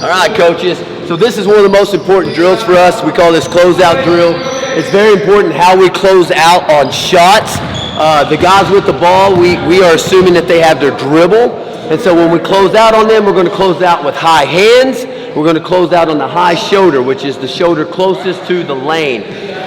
All right, coaches. So this is one of the most important drills for us. We call this closeout drill. It's very important how we close out on shots. The guys with the ball, we are assuming that they have their dribble. And so when we close out on them, we're going to close out with high hands. We're going to close out on the high shoulder, which is the shoulder closest to the lane.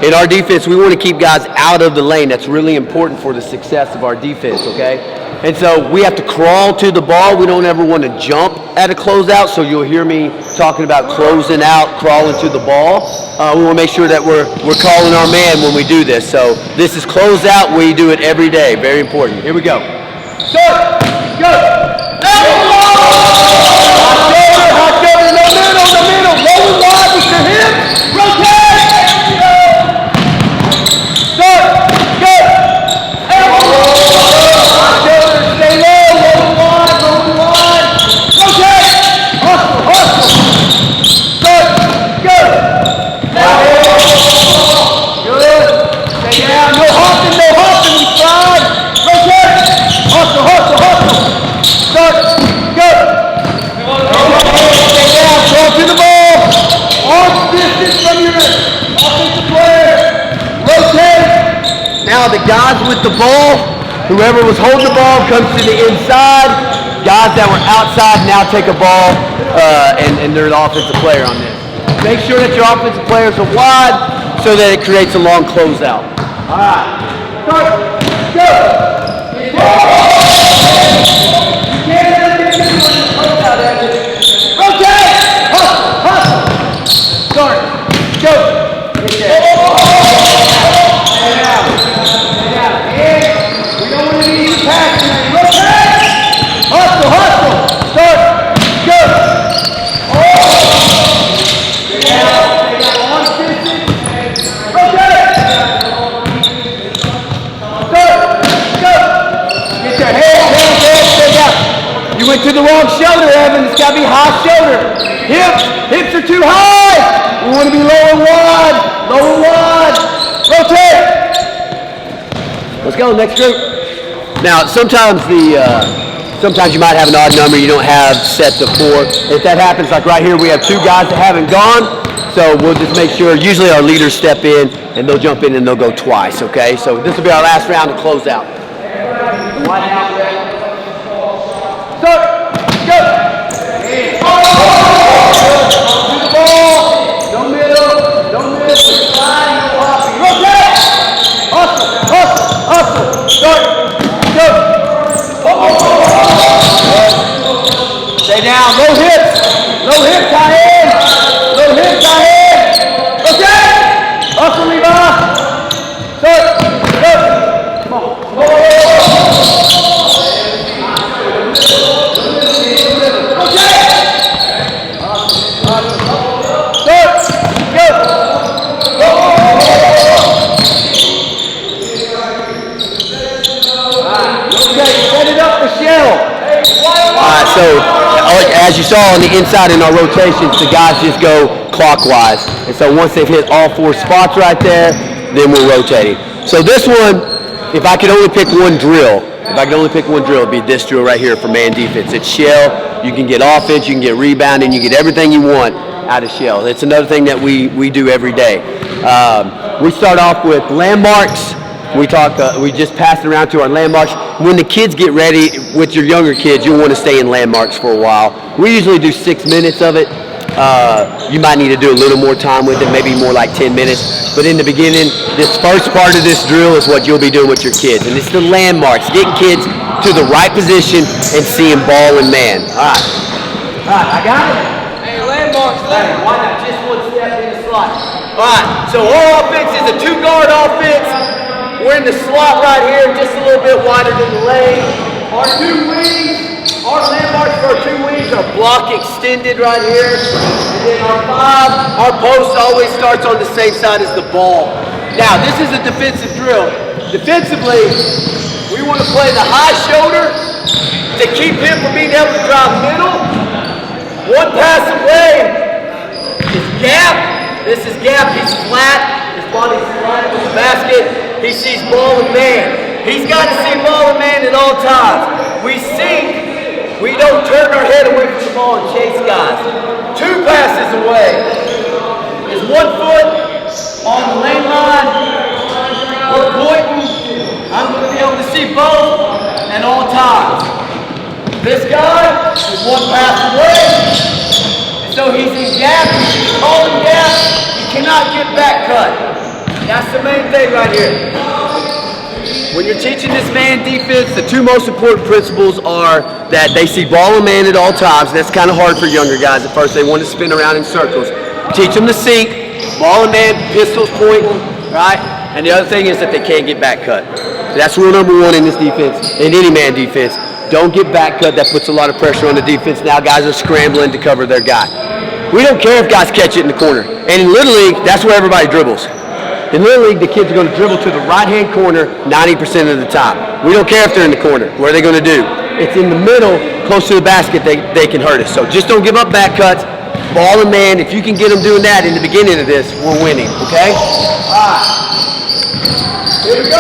In our defense, we want to keep guys out of the lane. That's really important for the success of our defense, okay? And so we have to crawl to the ball. We don't ever want to jump at a closeout, so you'll hear me talking about closing out, crawling to the ball. We want to make sure that we're calling our man when we do this. So this is closeout. We do it every day. Very important. Here we go. Start. Go. High shoulder, the middle. Roll wide with your hips. Rotate. Start. Go. High shoulder, stay low. Roll wide. Rotate. Hustle. Start. Go. Good. Stay down. No hopping. We slide. Rotate. Hustle. Start. Go. Stay down. Throw to the ball. Arms distance from your offensive player. Rotate. Now the guys with the ball, whoever was holding the ball comes to the inside. Guys that were outside now take a ball and they're the offensive player on this. Make sure that your offensive players are wide so that it creates a long closeout. All right. Start. Go. Rotate! Hustle! Start! Go! Stay down. We don't want to be easy passing. Rotate! Hustle! Start! Go! Stay down. On distance. Rotate! Start! Go! Get your hands, stay down. You went to the wrong shoulder, Evan. It's got to be high shoulder. Hips are too high. We want to be low and wide. Rotate. Let's go, next group. Now, sometimes you might have an odd number you don't have set to 4. If that happens, like right here, we have 2 guys that haven't gone. So we'll just make sure, usually our leaders step in and they'll jump in and they'll go twice, okay? So this will be our last round to close out. Wide out. Start. Go. To the ball. No middle. No miss. Rotate. Hustle. Start. Go. Stay down. Low hips. High hand. Rotate. Hustle, Levi. Start. Go. Come on. So, as you saw on the inside in our rotations, the guys just go clockwise. And so once they've hit all 4 spots right there, then we're rotating. So this one, if I could only pick one drill, it'd be this drill right here for man defense. It's shell. You can get offense, you can get rebounding, you get everything you want out of shell. It's another thing that we do every day. We start off with landmarks. We just passed it around to our landmarks. When the kids get ready, with your younger kids, you'll want to stay in landmarks for a while. We usually do 6 minutes of it. You might need to do a little more time with it, maybe more like 10 minutes. But in the beginning, this first part of this drill is what you'll be doing with your kids. And it's the landmarks, getting kids to the right position and seeing ball and man. All right, I got it. Hey, landmarks, why not just one step in the slot? All right, so our offense is a 2-guard offense. We're in the slot right here, just a little bit wider than the lane. Our 2 wings, our landmarks for our 2 wings are block extended right here. And then our 5, our post always starts on the same side as the ball. Now, this is a defensive drill. Defensively, we want to play the high shoulder to keep him from being able to drive middle. One pass away is gap. This is gap. He's flat. His body's flat with the basket. He sees ball and man. He's got to see ball and man at all times. We sink. We don't turn our head away from the ball and chase guys. 2 away. Is 1 foot on the lane line. We're pointing. I'm going to be able to see both at all times. This guy is 1 pass away. And so he's in gap. He's calling gap. He cannot get back cut. That's the main thing right here. When you're teaching this man defense, the 2 most important principles are that they see ball and man at all times. That's kind of hard for younger guys at first. They want to spin around in circles. Teach them to sink, ball and man, pistols pointing, right? And the other thing is that they can't get back cut. That's rule number 1 in this defense, in any man defense. Don't get back cut. That puts a lot of pressure on the defense. Now guys are scrambling to cover their guy. We don't care if guys catch it in the corner. And in Little League, that's where everybody dribbles. In Little League, the kids are going to dribble to the right-hand corner 90% of the time. We don't care if they're in the corner. What are they going to do? It's in the middle, close to the basket, they can hurt us. So just don't give up back cuts. Ball and man, if you can get them doing that in the beginning of this, we're winning, okay? All right. Here we go.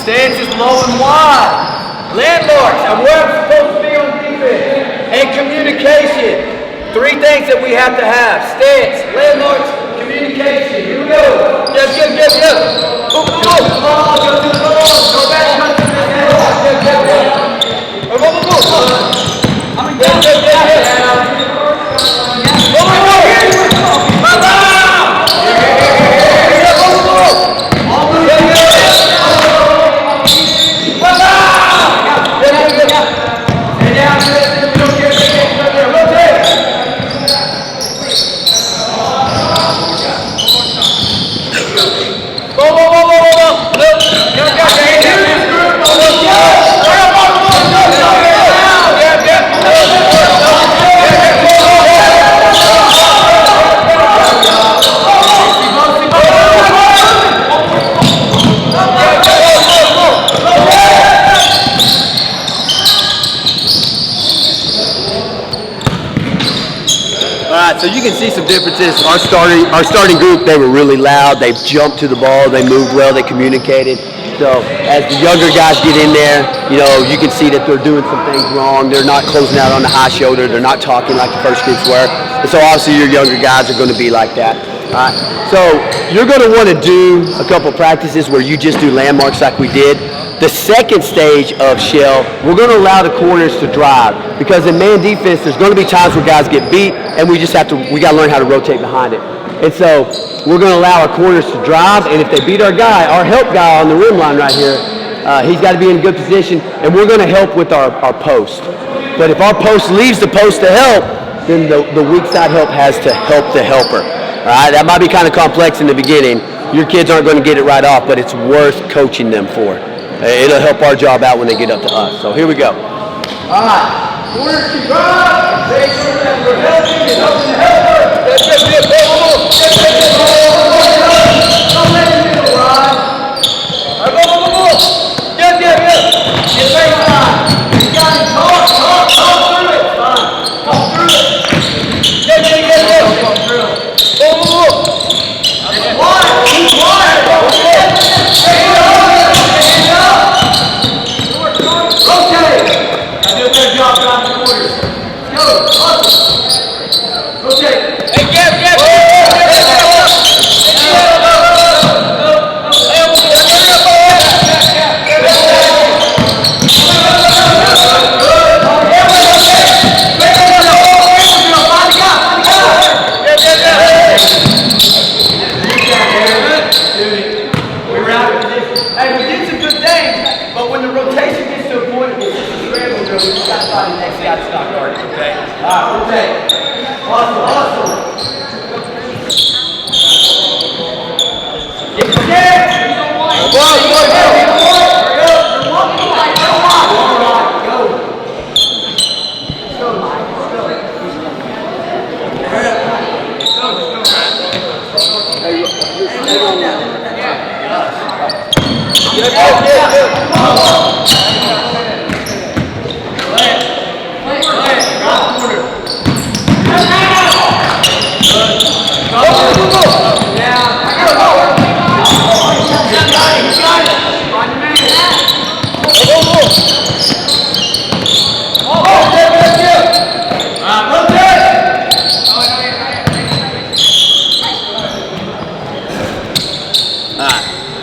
Stance is low and wide. Landmarks, and where I'm supposed to be on defense. And communication. 3 things that we have to have. Stance, landmarks, communication. Here we go. Yes. Go to the ball, go to the ball. Go back, cut to the head. Go. I'm in So you can see some differences. Our starting group, they were really loud. They jumped to the ball. They moved well. They communicated. So as the younger guys get in there, you can see that they're doing some things wrong. They're not closing out on the high shoulder. They're not talking like the first groups were. And so obviously your younger guys are going to be like that. All right. So you're going to want to do a couple practices where you just do landmarks like we did. The second stage of Shell, we're going to allow the corners to drive, because in man defense, there's going to be times where guys get beat, and we got to learn how to rotate behind it. And so we're going to allow our corners to drive, and if they beat our guy, our help guy on the rim line right here, he's got to be in a good position, and we're going to help with our post. But if our post leaves the post to help, then the weak side help has to help the helper. All right, that might be kind of complex in the beginning. Your kids aren't going to get it right off, but it's worth coaching them for. It'll help our job out when they get up to us. So here we go. All right. Corners to drive. Make sure that we're helping and helping the helper. Don't let him middle, Rod. All right, go. Get. Get baseline. You got him. Talk through it. Fine. Talk through it. Get. Talk through it. Go. Keep wide. Rotate. Hey, get. Hey, we did some good things, but when the rotation gets to a point, it's just a scramble drill. We just got to find the next guy to stop guarding, okay? All right, rotate. Hustle, hustle. Get scared. Go, go, go. Hurry up. Go. Let's go, Mike. Let's go. Hurry up.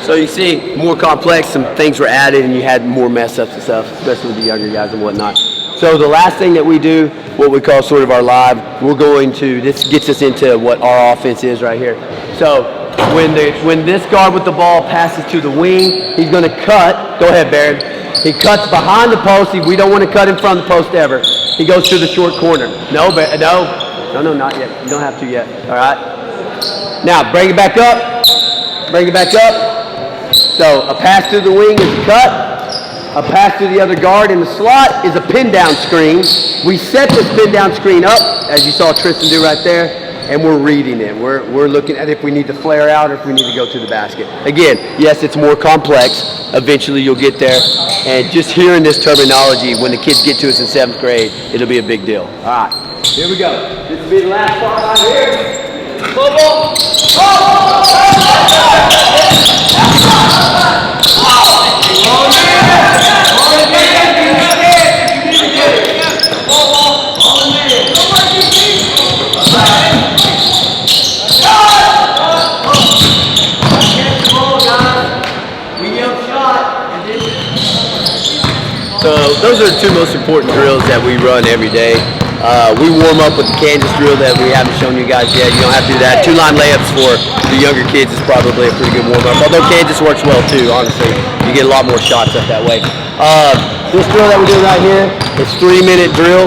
So you see, more complex, some things were added and you had more mess ups and stuff, especially with the younger guys and whatnot. So the last thing that we do, what we call sort of our live, we're going to, this gets us into what our offense is right here. So when this guard with the ball passes to the wing, he's going to cut. Go ahead, Baron. He cuts behind the post. We don't want to cut in front of the post ever. He goes to the short corner. No, not yet. You don't have to yet. All right. Now bring it back up. Bring it back up. So a pass to the wing is a cut. A pass to the other guard in the slot is a pin down screen. We set this pin down screen up, as you saw Tristan do right there, and we're reading it. We're looking at if we need to flare out or if we need to go to the basket. Again, yes, it's more complex. Eventually you'll get there. And just hearing this terminology, when the kids get to us in 7th grade, it'll be a big deal. All right, here we go. This will be the last part right here. Bubble. So those are the two most important drills that we run every day. We warm up with the Kansas drill that we haven't shown you guys yet. You don't have to do that. 2-line layups for the younger kids is probably a pretty good warm up. Although Kansas works well too, honestly. You get a lot more shots up that way. This drill that we do right here is 3-minute drill.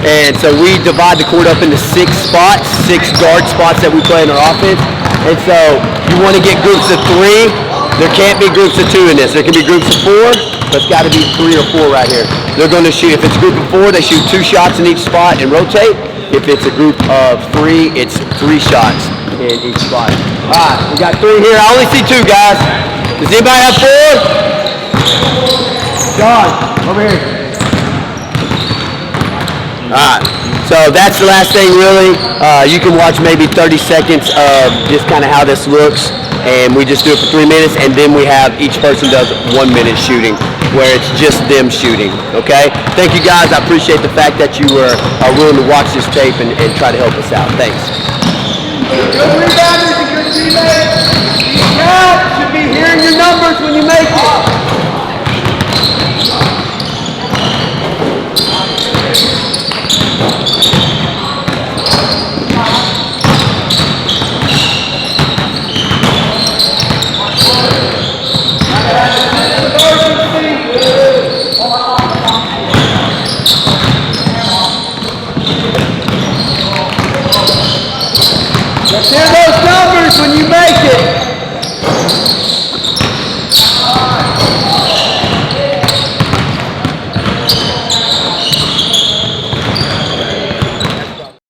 And so we divide the court up into 6 spots, 6 guard spots that we play in our offense. And so you want to get groups of 3. There can't be groups of 2 in this. There can be groups of 4. But it's got to be 3 or 4 right here. They're going to shoot, if it's a group of 4, they shoot 2 shots in each spot and rotate. If it's a group of 3, it's 3 shots in each spot. All right, we got 3 here. I only see 2, guys. Does anybody have 4? John, over here. All right, so that's the last thing really. You can watch maybe 30 seconds of just kind of how this looks. And we just do it for 3 minutes, and then we have each person does 1 minute shooting, where it's just them shooting. Okay? Thank you guys. I appreciate the fact that you are willing to watch this tape and try to help us out. Thanks. Good rebounders and good teammates.